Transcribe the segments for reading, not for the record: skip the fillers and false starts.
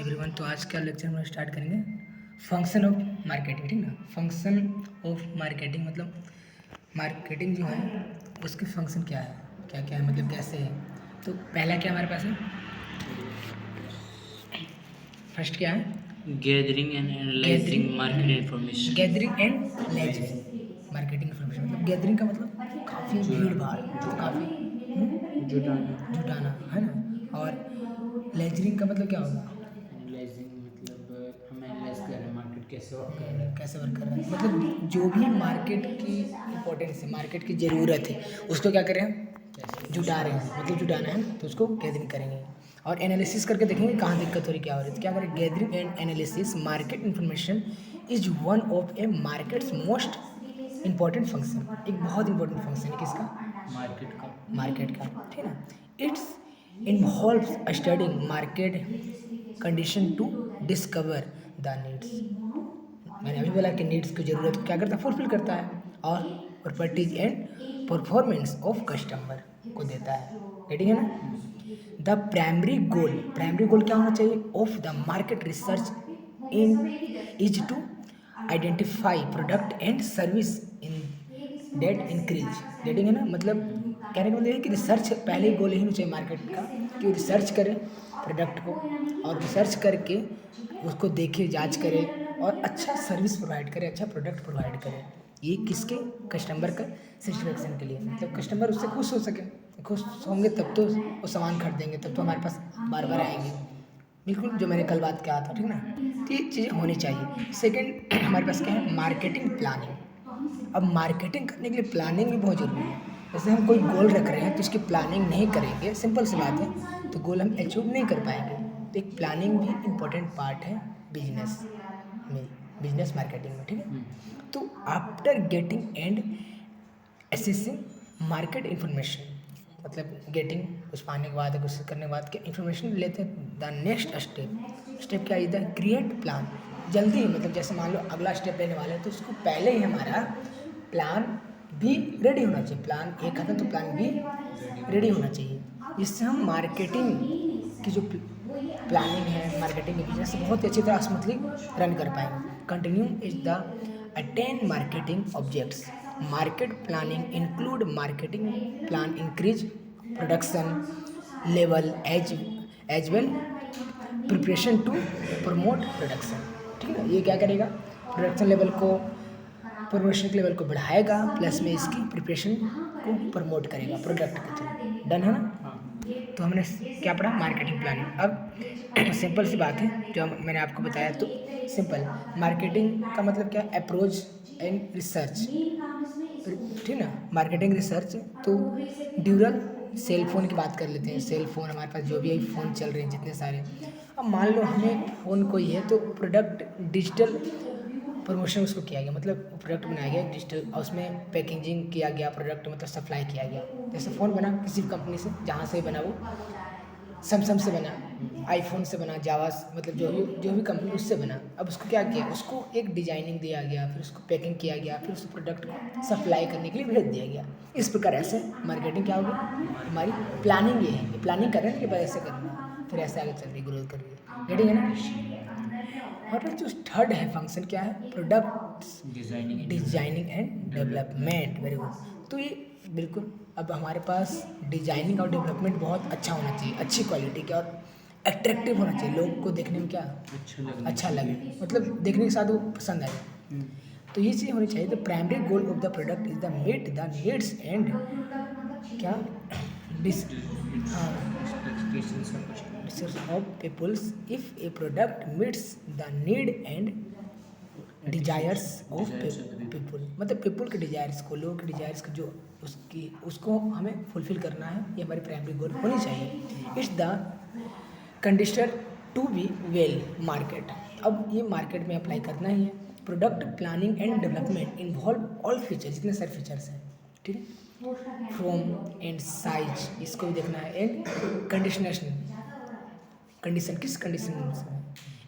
Everyone. तो आज का लेक्चर हम स्टार्ट करेंगे फंक्शन ऑफ मार्केटिंग, ठीक ना। फंक्शन ऑफ मार्केटिंग मतलब मार्केटिंग जो है उसके फंक्शन क्या है, क्या क्या है, मतलब कैसे है। तो पहला क्या हमारे पास है, फर्स्ट क्या है, gathering and analysing market information. Gathering and ledgering marketing information. मतलब गैदरिंग का मतलब काफ़ी भीड़ भाड़, मतलब काफ़ी जुटाना है ना। और लेजरिंग का मतलब क्या होगा, एनालाइजिंग मतलब हम एनालाइज कर रहे हैं मार्केट कैसे वर्क कर रहा है। कैसे वर्क कर रहा है, मतलब जो भी मार्केट की इम्पोर्टेंस है, मार्केट की ज़रूरत है, उसको क्या करें हम, जुटा रहे हैं, मतलब जुटाना है ना, तो उसको गैदरिंग करेंगे। और एनालिसिस करके देखेंगे कहाँ दिक्कत हो रही, क्या हो रही है, तो क्या करें, gathering and analysis market information is one of A markets most important function. एक बहुत इंपॉर्टेंट फंक्शन है किसका, मार्केट का, ठीक है। It's involves studying market condition to discover the needs. मैंने अभी बोला कि नीड्स की ज़रूरत को क्या करता है, फुलफिल करता है, और properties and performance of customer को देता है, ठीक है ना। द प्राइमरी गोल क्या होना चाहिए of the market research in is to identify product and service in that increase, dating है ना। मतलब कहने का मतलब है कि रिसर्च पहले ही गोल यही होना चाहिए मार्केट का, कि रिसर्च करें प्रोडक्ट को, और रिसर्च करके उसको देखे, जांच करे, और अच्छा सर्विस प्रोवाइड करे, अच्छा प्रोडक्ट प्रोवाइड करे। ये किसके, कस्टमर का सेटिस्फेक्शन के लिए, मतलब कस्टमर उससे खुश हो सके। खुश होंगे तब तो वो सामान खरीदेंगे, तब तो हमारे पास बार बार आएंगे। बिल्कुल जो मैंने कल बात किया था, ठीक ना। तो ये चीज़ें होनी चाहिए। सेकंड हमारे पास क्या है, मार्केटिंग प्लानिंग। अब मार्केटिंग करने के लिए प्लानिंग भी बहुत ज़रूरी है। जैसे हम कोई गोल रख रहे हैं तो उसकी प्लानिंग नहीं करेंगे, सिंपल सी बात है, तो गोल हम अचीव नहीं कर पाएंगे। तो एक प्लानिंग भी इम्पोर्टेंट पार्ट है बिजनेस में, बिजनेस मार्केटिंग में, ठीक है। तो after getting and assessing market information, मतलब गेटिंग कुछ पाने के बाद, कुछ करने के बाद क्या इन्फॉर्मेशन लेते हैं, द नेक्स्ट स्टेप क्या है, द क्रिएट प्लान। जल्दी ही, मतलब जैसे मान लो अगला स्टेप लेने वाले हैं तो उसको पहले ही हमारा प्लान भी रेडी होना चाहिए। प्लान ए खत्म तो प्लान बी रेडी होना चाहिए, जिससे हम मार्केटिंग की जो प्लानिंग है, मार्केटिंग के बिजनेस बहुत ही अच्छी तरह स्मूथली रन कर पाएंगे। Continue is the attain marketing objects. Market planning include marketing plan increase production level as well preparation to promote production, ठीक है। ये क्या करेगा, प्रोडक्शन लेवल को, प्रमोशन के लेवल को बढ़ाएगा, प्लस में इसकी प्रिपरेशन को प्रमोट करेगा प्रोडक्ट के थ्रू। डन है ना। तो हमने क्या पढ़ा, मार्केटिंग प्लानिंग। अब सिंपल सी बात है जो मैंने आपको बताया, तो सिंपल मार्केटिंग का मतलब क्या, अप्रोच एंड रिसर्च, ठीक ना। मार्केटिंग रिसर्च तो ड्यूरल सेल फ़ोन की बात कर लेते हैं। सेल फ़ोन हमारे पास जो भी फ़ोन चल रहे हैं जितने सारे, अब मान लो हमें फ़ोन कोई है तो प्रोडक्ट डिजिटल प्रमोशन उसको किया गया, मतलब प्रोडक्ट बनाया गया डिजिटल, और उसमें पैकेजिंग किया गया, प्रोडक्ट मतलब सप्लाई किया गया। जैसे फ़ोन बना किसी भी कंपनी से, जहाँ से बना वो, सैमसंग से बना, आईफोन से बना, जावा मतलब जो भी कंपनी उससे बना। अब उसको क्या किया, उसको एक डिजाइनिंग दिया गया, फिर उसको पैकिंग किया गया, फिर उस प्रोडक्ट को सप्लाई करने के लिए भेज दिया गया। इस प्रकार ऐसे मार्केटिंग क्या होगी, हमारी प्लानिंग ये है, प्लानिंग कर रहे हैं कि भाई ऐसे करना है, फिर ऐसे आगे चल रही ग्रोथ कर रही है, रेडी है ना। और फिर जो थर्ड है फंक्शन क्या है, product designing and development. Very good. तो ये बिल्कुल, अब हमारे पास डिजाइनिंग और डेवलपमेंट बहुत अच्छा होना चाहिए, अच्छी क्वालिटी का, और अट्रैक्टिव होना चाहिए, लोग को देखने में क्या अच्छा लगे, मतलब देखने के साथ वो पसंद आए। तो ये चीज़ होनी चाहिए। The primary goal of the product is the meet the needs and क्या डिस of peoples. If a product meets the need and desires of people, मतलब पीपल के डिजायर्स को, लोगों के डिजायर्स को, जो उसको हमें फुलफिल करना है, ये हमारी प्राइमरी गोल होनी चाहिए। It's the conditioner to be well market. अब ये मार्केट में अप्लाई करना ही है। Product planning and development involve all feature, जितने सारे फीचर्स हैं, ठीक है, फ्रॉम एंड साइज, इसको भी देखना है, एंड कंडीशनर, कंडीशन किस कंडीशन में,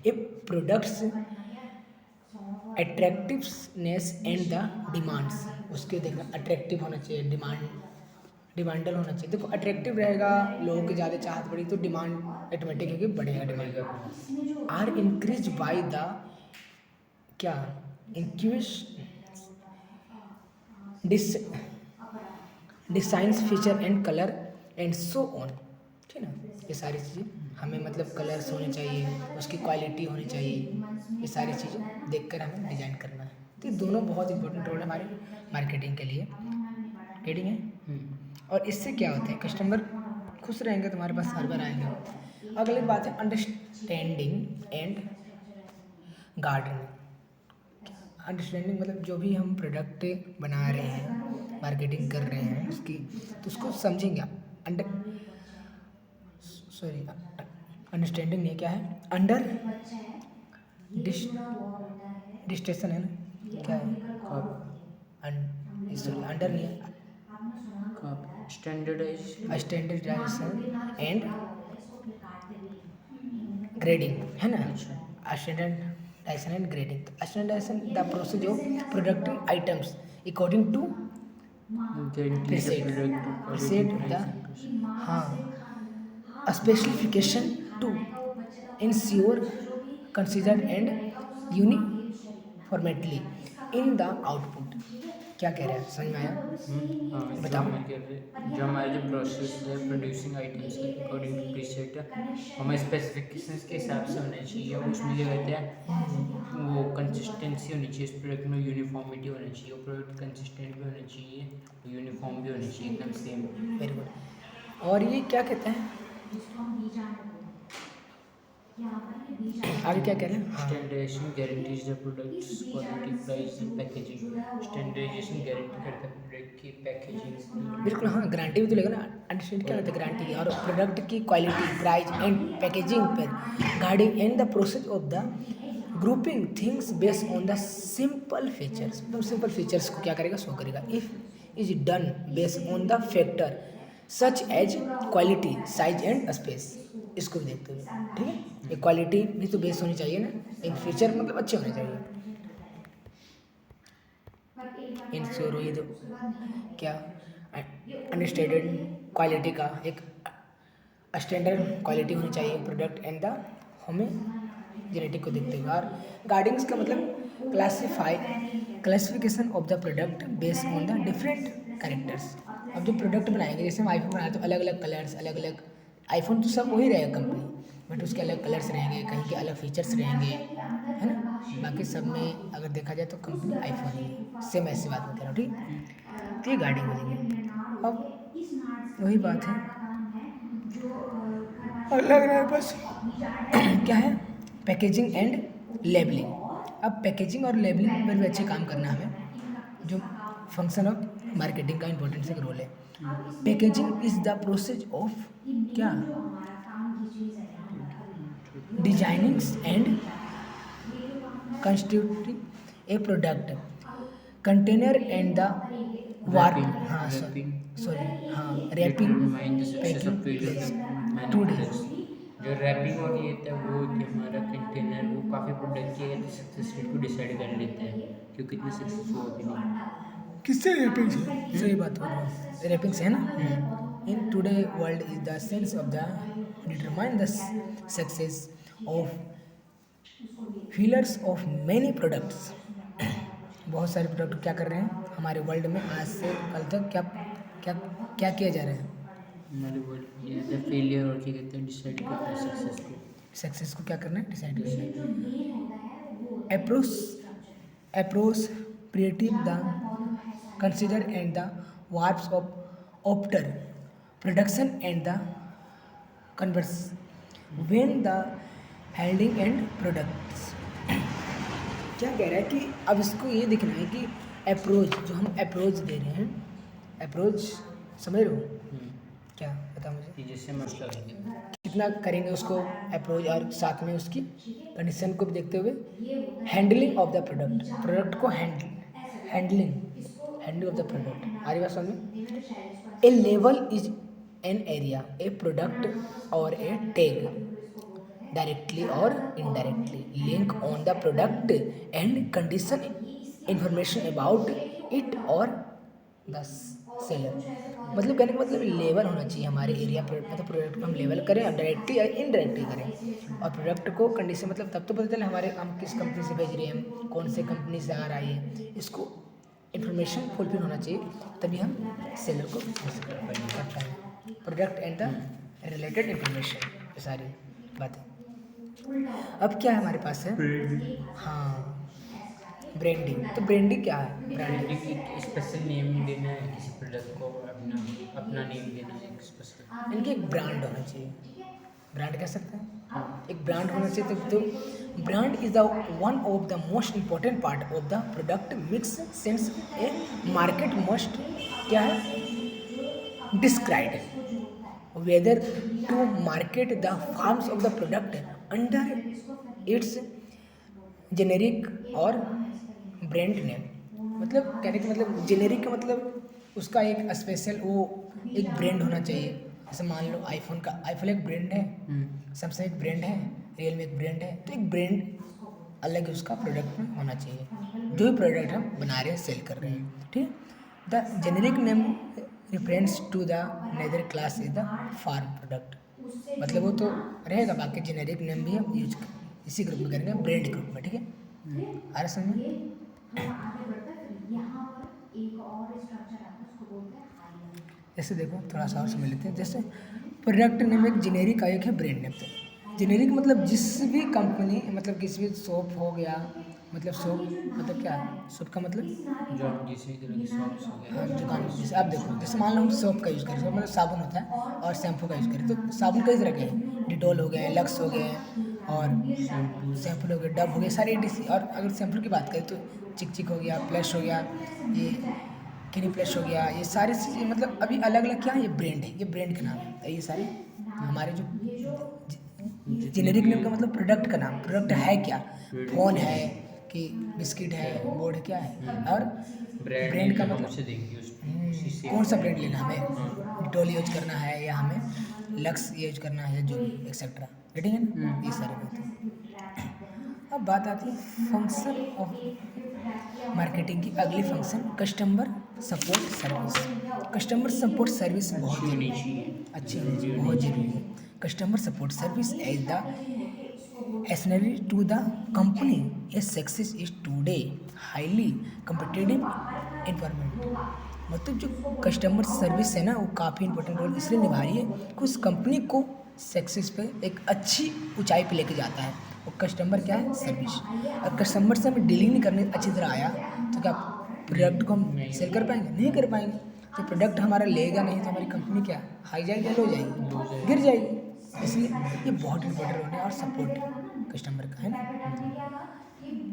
a products attractiveness and the demands, उसके देखना अट्रैक्टिव होना चाहिए, डिमांडल होना चाहिए। देखो अट्रैक्टिव रहेगा, लोगों की ज़्यादा चाहत बढ़ी तो डिमांड ऑटोमेटिक है कि बढ़ेगा demand. Are increase by the क्या increase designs feature and colour and so on, ठीक है ना। ये सारी चीज़ें हमें मतलब कलर्स होने चाहिए, उसकी क्वालिटी होनी चाहिए, ये सारी चीज़ें देखकर हमें डिज़ाइन करना है। तो ये दोनों बहुत इंपॉर्टेंट रोल है हमारे मार्केटिंग के लिए, गेटिंग है। और इससे क्या होता है, कस्टमर खुश रहेंगे, तुम्हारे पास हर बार आएंगे। अगली बात है अंडरस्टैंडिंग एंड गार्डनिंग। अंडरस्टैंडिंग मतलब जो भी हम प्रोडक्ट बना रहे हैं, मार्केटिंग कर रहे हैं उसकी, तो उसको समझेंगे। अंडरस्टैंडिंग नहीं, क्या है, अंडर डिस्टेशन है ना, क्या है, सॉरी अंडर नहीं है, स्टैंडर्डाइजेशन एंड ग्रेडिंग है ना। Standardisation and grading, standardisation the process of product items according to preset the specification to ensure considered and uniformly in the output. क्या कह रहे हैं, समझ में आया? बताओ। जो हमारे जो प्रोसेस है प्रोड्यूसिंग आइटम्स के अकॉर्डिंग टू प्रीसेट हमें स्पेसिफिकेशंस के हिसाब से होने चाहिए। उसमें क्या कहते हैं, वो कंसिस्टेंसी होनी चाहिए, उस प्रोडक्ट में यूनिफॉर्मिटी होनी चाहिए, वो प्रोडक्ट कंसिस्टेंट भी होना चाहिए, यूनिफॉर्म भी होनी चाहिए, एकदम सेम। Very good. और ये क्या कहते हैं, आगे क्या कह रहे हैं, standardization guarantees the products quality price and packaging. Standardization guarantee करता है प्रोडक्ट की पैकेजिंग। बिल्कुल हाँ, गारंटी भी तो लेगा ना। अंडरस्टैंड क्या होता है गारंटी की, और प्रोडक्ट की क्वालिटी प्राइस एंड पैकेजिंग पर guarding and the process of the grouping things based on the simple features. मतलब सिंपल फीचर्स को क्या करेगा, शो करेगा। If is done based on the factor such as quality size and space, इसको भी देखते हुए, ठीक है। ये क्वालिटी भी तो बेस होनी चाहिए ना, इन फीचर मतलब अच्छे होने चाहिए। इंश्योर ये तो क्या अंडरस्टैंडेड क्वालिटी का एक स्टैंडर्ड क्वालिटी होनी चाहिए प्रोडक्ट एंड द हमें जेनेटिक को देखते हुए। और गार्डिंग्स का मतलब classification of the product based on the different characters. अब जो प्रोडक्ट बनाएंगे, जैसे हम आईफोन बनाए तो अलग अलग कलर्स, अलग अलग, आईफोन तो सब वही रहेगा कंपनी, बट उसके अलग कलर्स रहेंगे, कहीं के अलग फीचर्स रहेंगे, है ना। बाकी सब में अगर देखा जाए तो कंपनी आईफोन ही है, सेम ऐसी बात मैं कह रहा हूँ, ठीक। तो ये गार्डिंग हो जाएगी। अब वही बात है, और लग रहा है बस क्या है, पैकेजिंग एंड लेबलिंग। अब पैकेजिंग और लेबलिंग पर भी अच्छे काम करना है हमें, जो फंक्शन ऑफ मार्केटिंग का इंपॉर्टेंस एक रोल है। Packaging is the process of क्या, designing and constituting a product container and the warp, हाँ सॉरी हाँ रैपिंग पैकिंग टू डेज। जो रैपिंग और ये था वो कि हमारा कंटेनर वो काफ़ी प्रोडक्ट की सक्सेस रेट को डिसाइड कर लेता है कि कितनी सक्सेसफुल होती नहीं। किससे रैपिंग से, सही बात हो रही है, रैपिंग से है ना। In today world is the sense of the determine the success of feelers of many products. बहुत सारे प्रोडक्ट क्या कर रहे हैं हमारे वर्ल्ड में, आज से कल तक क्या क्या क्या किया जा रहा है, हमारे वर्ल्ड ये फेलियर और क्या कहते हैं डिसाइड करते हैं सक्सेस को। सक्सेस को क्या करना है, डिसाइड करना है। Approach creative the consider and the warps of after production and the converse when the handling and products. क्या कह रहा है कि अब इसको ये दिखना है कि अप्रोच, जो हम अप्रोच दे रहे हैं, अप्रोच समझ रहे हो क्या, बता मुझे। जैसे मसला है कितना करेंगे उसको अप्रोच, और साथ में उसकी कंडीशन को भी देखते हुए handling of the product, product को हैंडलिंग ऑफ द प्रोडक्ट। आ रही बात समझ में। A level is an area, a product और a tag directly or indirectly link on the product and condition information about it or the seller। मतलब कहने का मतलब लेवल होना चाहिए हमारे एरिया प्रोडक्ट, मतलब प्रोडक्ट को हम लेवल करें और डायरेक्टली या इनडायरेक्टली करें, और प्रोडक्ट को कंडीशन मतलब तब तो पता चले हमारे हम किस कंपनी से भेज रहे हैं, कौन से कंपनी से आ रहा है, इसको इन्फॉर्मेशन फुलफिल होना चाहिए, तभी हम सेलर को कर पाएंगे। Product and the related information, ये सारी बातें। अब क्या है हमारे पास है, हाँ ब्रांडिंग। तो ब्रांडिंग क्या है? ब्रांडिंग ब्रांडिंग एक स्पेशल नेम देना है किसी प्रोडक्ट को, अपना अपना नेम देना है एक स्पेशल। इनकी एक ब्रांड होना चाहिए, ब्रांड कह सकते हैं, हाँ, एक ब्रांड होना चाहिए। तो brand is the one of the most important part of the product mix sense a market must क्या है describe whether to market the forms of the product under its generic और ब्रांड नेम। मतलब कहने का मतलब generic का मतलब उसका एक स्पेशल वो एक ब्रांड होना चाहिए। जैसे मान लो आईफोन का, आईफोन एक ब्रांड है, सैमसंग एक ब्रांड है, रियलमी एक ब्रांड है, तो एक ब्रांड अलग उसका प्रोडक्ट में होना चाहिए, जो भी प्रोडक्ट हम बना रहे हैं सेल कर रहे हैं, ठीक। The generic name reference to the nether class is the form product, मतलब वो तो रहेगा, बाकी जेनेरिक नेम भी हम यूज इसी ग्रुप में करेंगे, ब्रांड ग्रुप में, ठीक है। आ रहा समझ में? जैसे देखो थोड़ा सा और समझ लेते हैं, जैसे प्रोडक्ट नेम एक जेनेरिक का एक है ब्रांड नेम। तो जेनेरिक मतलब जिस भी कंपनी, मतलब किसी भी शॉप हो गया, मतलब शॉप मतलब क्या है, शॉप का मतलब जो हम जिस भी तरह की शॉप्स हो गए, हाँ दुकान। जैसे आप देखो, जैसे मान लो हम सोप का यूज़ करें, मतलब साबुन होता है, और शैम्पू का यूज़ करें, तो साबुन कई तरह के हैं, डिटॉल हो गए, लक्स हो गए, और शैम्पू हो गए, डब हो गए, सारे एडीसी। और अगर शैम्पू की बात करें तो चिक चिक हो गया, प्लस हो गया, ये क्लिनिक प्लस हो गया, ये सारी चीज़ें मतलब अभी अलग अलग क्या है, ये ब्रांड है, ये ब्रांड का नाम है। तो ये सारे हमारे जो जेनेरिक नेम का मतलब प्रोडक्ट का नाम, प्रोडक्ट है क्या, फ़ोन है कि बिस्किट है, बोर्ड है, क्या है, और ब्रांड का मतलब उसे देंगे कौन सा ब्रांड लेना है, हमें डिटॉल यूज करना है या हमें लक्स यूज करना है, जो एक्सेट्रा, गेटिंग है ना, ये सारी बातें। अब बात आती है फंक्शन ऑफ मार्केटिंग की, अगली function customer support service. Customer support service बहुत होनी जरूरी चाहिए। है, अच्छी बहुत जरूरी है। Customer support service as the essential to the company. Its success is today highly competitive environment। मतलब जो कस्टमर सर्विस है ना, वो काफ़ी इंपॉर्टेंट रोल इसलिए निभा रही है कि उस कंपनी को सक्सेस पे एक अच्छी ऊंचाई पे लेके जाता है। और कस्टमर क्या है, सर्विस। और कस्टमर से हमें डीलिंग नहीं करने अच्छी तरह आया तो क्या प्रोडक्ट को हम सेल कर पाएंगे? नहीं कर पाएंगे। तो प्रोडक्ट हमारा लेगा नहीं तो हमारी कंपनी क्या हाई जाएगी या लो जाएगी, गिर जाएगी। इसलिए ये बहुत इंपॉर्टेंट रोल है और सपोर्ट कस्टमर का है ना।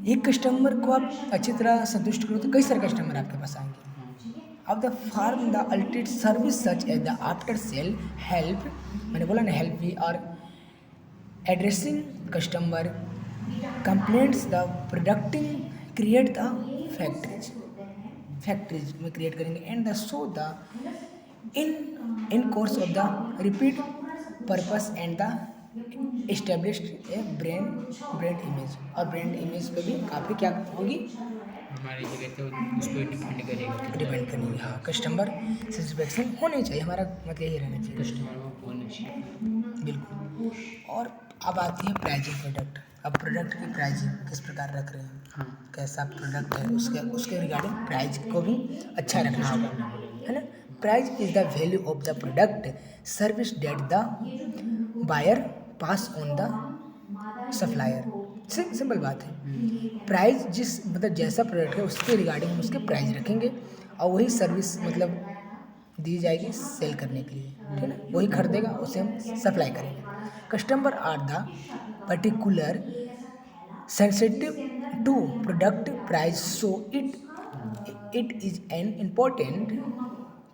एक कस्टमर को आप अच्छी तरह संतुष्ट करो तो कई सारे कस्टमर आपके पास आएंगे। अब the form the ultimate service such as the after sale help, मैंने बोला ना हेल्प भी, और addressing customer complaints, the producting create the factories में क्रिएट करेंगे, and the show the in course of the repeat purpose and the established a brand image. और brand image पे भी काफ़ी क्या होगी, हमारी जगह तो उस पर डिपेंड करेगा, डिपेंड करेंगे। हाँ, कस्टमर सेटिस्फेक्शन होनी चाहिए, हमारा मतलब यही रहना चाहिए, कस्टमर को होना चाहिए। बिल्कुल। और अब आती है प्राइजिंग प्रोडक्ट। अब प्रोडक्ट की प्राइजिंग किस प्रकार रख रहे हैं, हाँ, कैसा प्रोडक्ट है, उसके रिगार्डिंग प्राइस को भी अच्छा रखना होगा, है ना। Price is the value of the product service that the buyer pass on the supplier. Simple बात है। प्राइस जिस मतलब जैसा प्रोडक्ट है उसके रिगार्डिंग हम उसके प्राइस रखेंगे, और वही सर्विस मतलब दी जाएगी सेल करने के लिए, ठीक है ना। वही खरीदेगा, उसे हम सप्लाई करेंगे। Customer are the particular sensitive to product price, so it is an important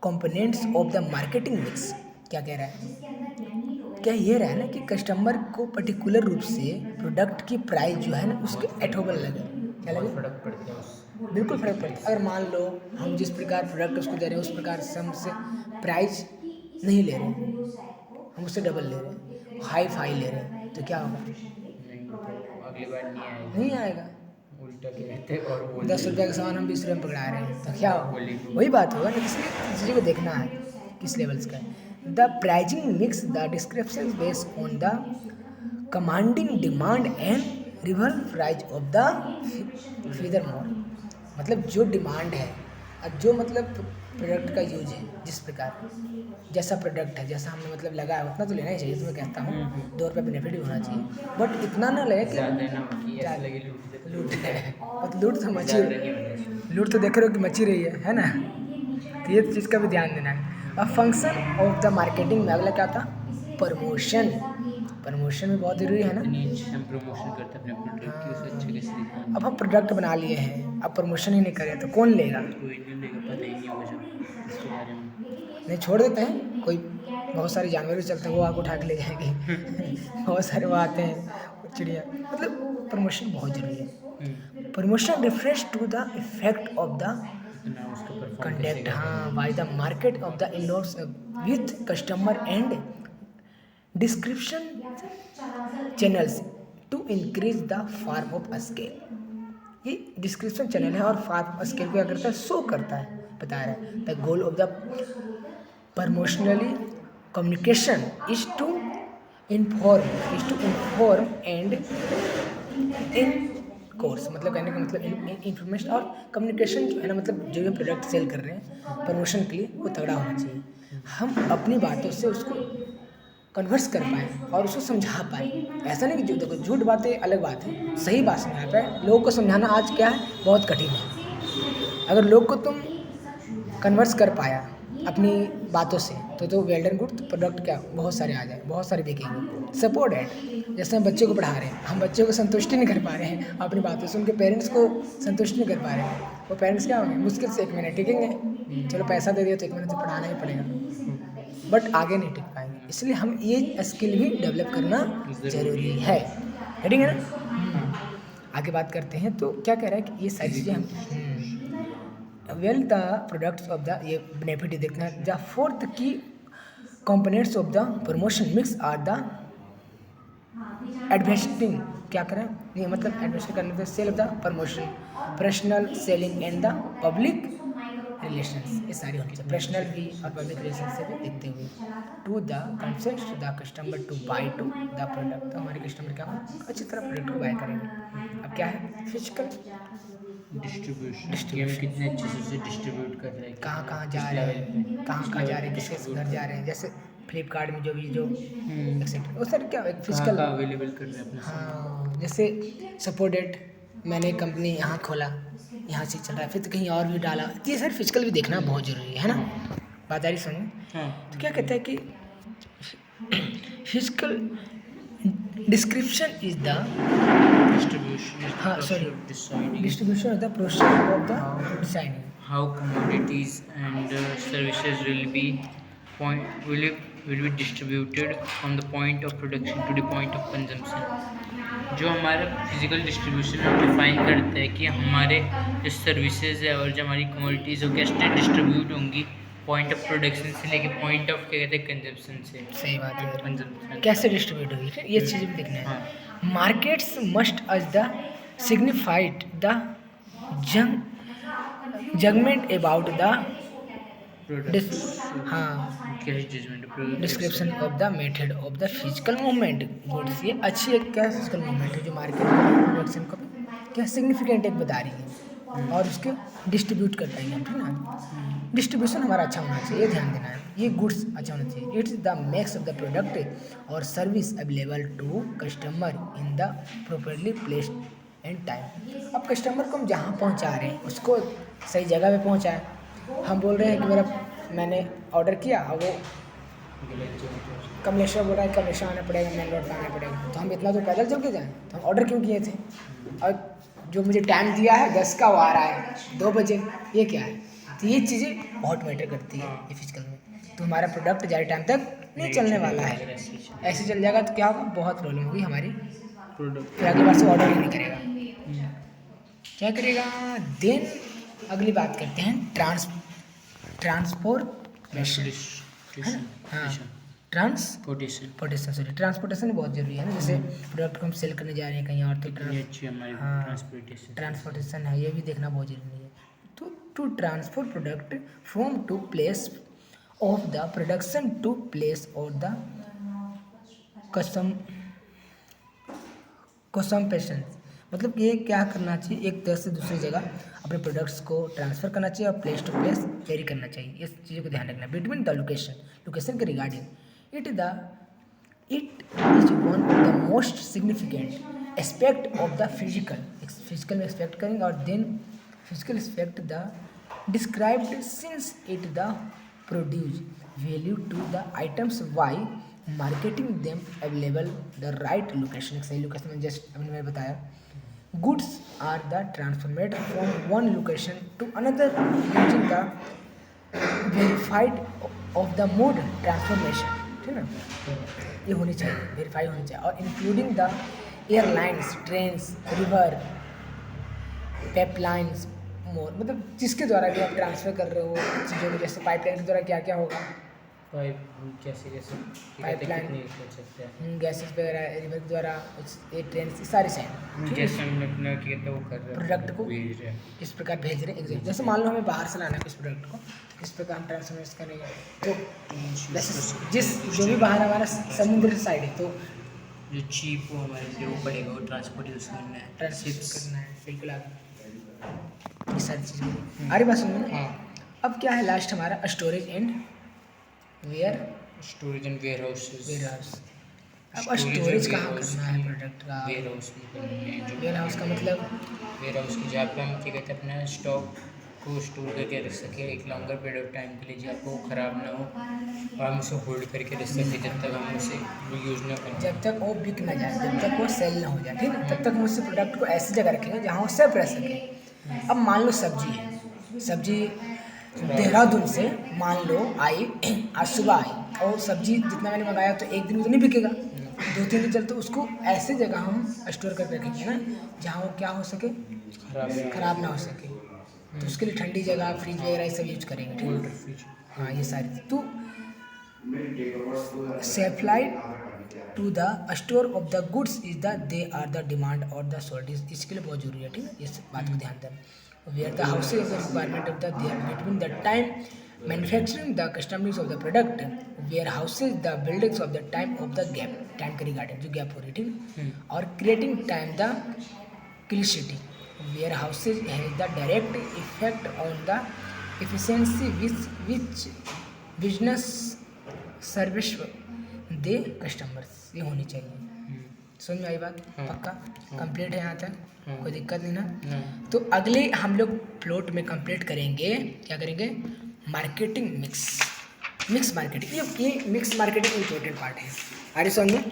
components of the marketing mix। क्या कह रहा है, क्या ये रहा है ना कि कस्टमर को पर्टिकुलर रूप से प्रोडक्ट की प्राइस जो है ना उसके एठोबल लगे, क्या लगे, फर्क पड़ता है उससे। बिल्कुल फर्क पड़ता है। अगर मान लो हम जिस प्रकार प्रोडक्ट उसको दे रहे हैं उस प्रकार से हमसे प्राइस नहीं ले रहे हैं, हम उससे डबल ले रहे हैं, हाई फाई ले रहे हैं, तो क्या होगा, नहीं तो अगली बार नहीं आएगा, नहीं आएगा। उल्टा कहते हैं और वो 10 रुपये का सामान हम 20 रुपये में पकड़ा रहे हैं तो क्या होगा, बोलेगी। वही बात होगा ना। इसलिए चीज़ों को देखना है। किस लेवल्स का है। The pricing mix the description based on the commanding demand and river price of the feather more, मतलब जो डिमांड है और जो मतलब प्रोडक्ट का यूज है, जिस प्रकार जैसा प्रोडक्ट है, जैसा हमने मतलब लगाया उतना तो लेना ही चाहिए। तो मैं कहता हूँ 2 रुपये बेनिफिट भी होना चाहिए, बट इतना ना लगे कि ज़्यादा ना हो कि ऐसा लगे लूट लूट है। और लूट तो मची, ज़्यादा नहीं होना चाहिए। लूट तो देख रहे हो कि मची रही है ना। तो ये चीज़ का भी ध्यान देना है। अब फंक्शन ऑफ द मार्केटिंग में अगला क्या था, प्रमोशन। प्रमोशन भी बहुत ज़रूरी है ना। इतनी अच्छी हम प्रमोशन करते हैं अपने प्रोडक्ट की, उसे अच्छे कैसे दिखाएं। अब हम प्रोडक्ट बना लिए हैं, अब प्रमोशन ही नहीं करें तो कौन लेगा। कोई नहीं लेगा, पता ही नहीं होगा जब इसके बारे में। नहीं छोड़ देते हैं, कोई बहुत सारे जानवर भी चलते हैं वो आग उठा के ले जाएंगे। बहुत सारे वो आते हैं चिड़िया, मतलब प्रमोशन बहुत ज़रूरी है। Promotion refresh to the effect of the इतना उसका परफॉर्म कंडक्ट, कैसे हाँ, by the market of the inners with customer and description channels to increase the farm of scale. ये डिस्क्रिप्शन चैनल है और फार्म स्केल को क्या करता है, शो करता है, बता रहा है। The goal of the promotionally communication is to inform and in course, मतलब कहने का मतलब इंफॉर्मेशन और कम्युनिकेशन जो है ना, मतलब जो भी प्रोडक्ट सेल कर रहे हैं प्रमोशन के लिए वो तगड़ा होना चाहिए। हम अपनी बातों से उसको कन्वर्स कर पाएँ और उसको समझा पाएँ। ऐसा नहीं कि जो देखो झूठ बातें अलग बात है, सही बात समझा पाए। लोगों को समझाना आज क्या है, बहुत कठिन है। अगर लोग को तुम कन्वर्स कर पाया अपनी बातों से तो वेल एंड गुड। तो प्रोडक्ट क्या बहुत सारे आ जाए, बहुत सारे बिकेंगे। सपोर्ट है, जैसे हम बच्चे को पढ़ा रहे हैं, हम बच्चे को संतुष्टि नहीं कर पा रहे हैं अपनी बातों से, उनके पेरेंट्स को संतुष्ट नहीं कर पा रहे हैं। वो पेरेंट्स क्या होंगे, मुश्किल से 1 महीने टिकेंगे, चलो पैसा दे दिया तो 1 महीने तो पढ़ाना ही पड़ेगा, बट आगे नहीं टिक पाएंगे। इसलिए हम ये स्किल भी डेवलप करना ज़रूरी है। ठीक है ना। आगे बात करते हैं तो क्या कह रहा है कि ये सारी चीज़ें हम well the products of the, ये बेनिफिट देखना है। The fourth key components of the promotion mix are the advertising, क्या करें ये मतलब एडवर्टाइज करने से sale of the promotion, personal selling and the public relations, ये सारी होनी चाहिए। पर्सनल भी और पब्लिक रिलेशन से भी देखते हुए to the concept the customer to buy to the product, तो हमारे कस्टमर क्या हो अच्छी तरह प्रोडक्ट को बाय करेंगे। अब क्या है, फिजिकल डिस्ट्रीब्यूशन, हम कितने अच्छे से उसे डिस्ट्रीब्यूट कर रहे हैं, कहाँ जा रहे हैं, कहाँ जा रहे हैं, किसके घर जा रहे हैं। जैसे फ्लिपकार्ट में जो एक्सेप्ट वो सर क्या फिजिकल अवेलेबल कर रहे हैं अपने। हाँ, जैसे सपोर्टेड मैंने कंपनी यहाँ खोला, यहाँ से चल रहा है, फिर तो कहीं और भी डाला। तो ये सर फिजिकल भी देखना बहुत ज़रूरी है ना। बात आ रही सुनिए। तो क्या कहते हैं कि physical description is the distribution, हाँ sorry distribution is the process of the designing. how commodities and services will be distributed from the point of production to the point of consumption। जो हमारा फिजिकल डिस्ट्रीब्यूशन हम define करता है कि हमारे जो services है और जो हमारी कमोडिटीज़ हो कैसे डिस्ट्रीब्यूट होंगी पॉइंट ऑफ प्रोडक्शन से लेके पॉइंट ऑफ क्या कहते हैं कंजम्पशन से। सही बात है, कंजम्पशन कैसे डिस्ट्रीब्यूट होगी, ठीक है, ये चीज़ भी देखना है। Markets must as the signified the judgement about the हाँ description of the method of the physical movement goods. ये अच्छी एक क्या फिजिकल मूवमेंट है जो मार्केट प्रोडक्शन को भी क्या सिग्निफिकेंट एक बता रही है और उसके डिस्ट्रीब्यूट कर पाएंगे हम, ठीक ना। डिस्ट्रीब्यूशन हमारा अच्छा होना चाहिए, ये ध्यान देना है। ये गुड्स अच्छा होना चाहिए। It's the makes of the product और service available to customer in the properly placed and time. अब कस्टमर को हम जहाँ पहुँचा रहे हैं उसको सही जगह पे पहुँचाएं। हम बोल रहे हैं कि मैंने ऑर्डर किया और वो कमलेश्वर बोल रहा है कमलेश्वर आना पड़ेगा, मेन रोड पर आना पड़ेगा, तो हम इतना तो पैदल चल के जाएँ, तो हम ऑर्डर क्यों किए थे। और जो मुझे टाइम दिया है 10 का वो आ रहा है 2 बजे, ये क्या है। तो ये चीज़ें बहुत मैटर करती है ये फिजिकल में। तो हमारा प्रोडक्ट ज़्यादा टाइम तक नहीं चलने वाला है, ऐसे चल जाएगा तो क्या होगा, बहुत प्रॉब्लम होगी हमारी प्रोडक्ट, फिर अगली बार से ऑर्डर ही नहीं करेगा। क्या करेगा देन अगली बात करते हैं ट्रांसपोर्टेशन। हाँ ट्रांसपोर्टेशन सॉरी ट्रांसपोर्टेशन बहुत ज़रूरी है ना। जैसे प्रोडक्ट को हम सेल करने जा रहे हैं कहीं और तो ट्रांसपोर्टेशन है, ये भी देखना बहुत ज़रूरी है। तो to transport product from to place of the production to place or the consumption। मतलब ये क्या करना चाहिए, एक तरह से दूसरी जगह अपने प्रोडक्ट्स को ट्रांसफ़र करना चाहिए और प्लेस टू प्लेस कैरी करना चाहिए। इस चीज़ को ध्यान रखना। बिटवीन द लोकेशन के regarding it is one of the most significant aspect of the physical में एक्सपेक्ट करेंगे और then physical aspect the described since it the produce value to the items why marketing them available the right location. सही location में just अभी मैंने बताया। Goods are the transformed from one location to another using the verified of the mode transformation. ठीक है ना, ये होनी चाहिए, वेरीफाई होनी चाहिए। और including the airlines, trains, river, pipelines, more, मतलब जिसके द्वारा भी आप ट्रांसफ़र कर रहे हो चीज़ों को, जैसे पाइपलाइन के द्वारा क्या क्या होगा, पाइप कैसे पाइपलाइन, कर सकते हैं, गैसेस वगैरह, रिवर के द्वारा, ये ट्रेन, सारी साइड जैसे हमने अपना किया था वो कर रहे हैं, प्रोडक्ट को भेज रहे हैं। इस प्रकार भेज रहे हैं। जैसे मान लो हमें बाहर से लाना है इस प्रोडक्ट को, इस प्रकार हम ट्रांसफर करेंगे तो जैसे जिस जो भी बाहर हमारा समुद्र साइड है तो जो चीप हो हमारे लिए वो पड़ेगा, वो ट्रांसपोर्ट यूज़ करना है, ट्रांसफर करना है। बिल्कुल आगे ये सारी चीज़ें आ रही बात समझ में। हाँ। अब क्या है लास्ट हमारा storage and ware storage and warehouse. अब स्टोरेज कहाँ करना है प्रोडक्ट का, वेयर हाउस में करना है, जो वेयर हाउस का मतलब वेयर हाउस की जहाँ पे हम क्या कहते हैं अपना स्टॉक को स्टोर करके रख सके एक लॉन्गर पीरियड ऑफ टाइम के लिए, जहाँ पे वो ख़राब ना हो और हम उसे होल्ड करके रख सके जब तक हम उसे यूज़ ना करें, जब तक वो बिक ना जाए, जब तक वो सेल ना हो जाए। ठीक है, तब तक हम उस प्रोडक्ट को ऐसी जगह रखेंगे जहाँ वो सेफ रह सके। अब मान लो सब्जी है, सब्जी देहरादून से मान लो आई, आज सुबह आई और सब्जी जितना मैंने मंगाया तो एक दिन में तो नहीं बिकेगा, 2-3 दिन चलते, उसको ऐसे जगह हम स्टोर करके रखेंगे ना जहाँ वो क्या हो सके, खराब ना हो सके। तो उसके लिए ठंडी जगह, फ्रिज वगैरह ये सब यूज करेंगे। ठीक कोल्ड है, फ्रिज। हाँ ये सारी। तो supply to the store of the goods is the they are the demand और द शॉर्टेज, इसके लिए बहुत जरूरी है। ठीक है, इस बात को ध्यान देना। Where the houses the requirement of the there between the time manufacturing the customers of the product, where houses the buildings of the time of the gap, time के रिगार्डिंग जो गैप हो रही है। ठीक है, और क्रिएटिंग टाइम द क्लिसिटी, where houses has the direct effect on the efficiency which business service they customers, ये होनी चाहिए। समझ में आई बात? पक्का कंप्लीट है यहाँ तक, कोई दिक्कत नहीं ना? तो अगले हम लोग प्लॉट में कंप्लीट करेंगे, क्या करेंगे, मार्केटिंग, मिक्स मार्केटिंग। ये मिक्स मार्केटिंग इम्पोर्टेंट पार्ट है। आगे समझ में?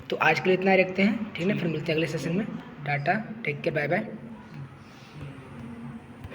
तो आज के लिए इतना ही रखते हैं। ठीक है, फिर मिलते हैं अगले सेशन में। Tata, take care, bye bye.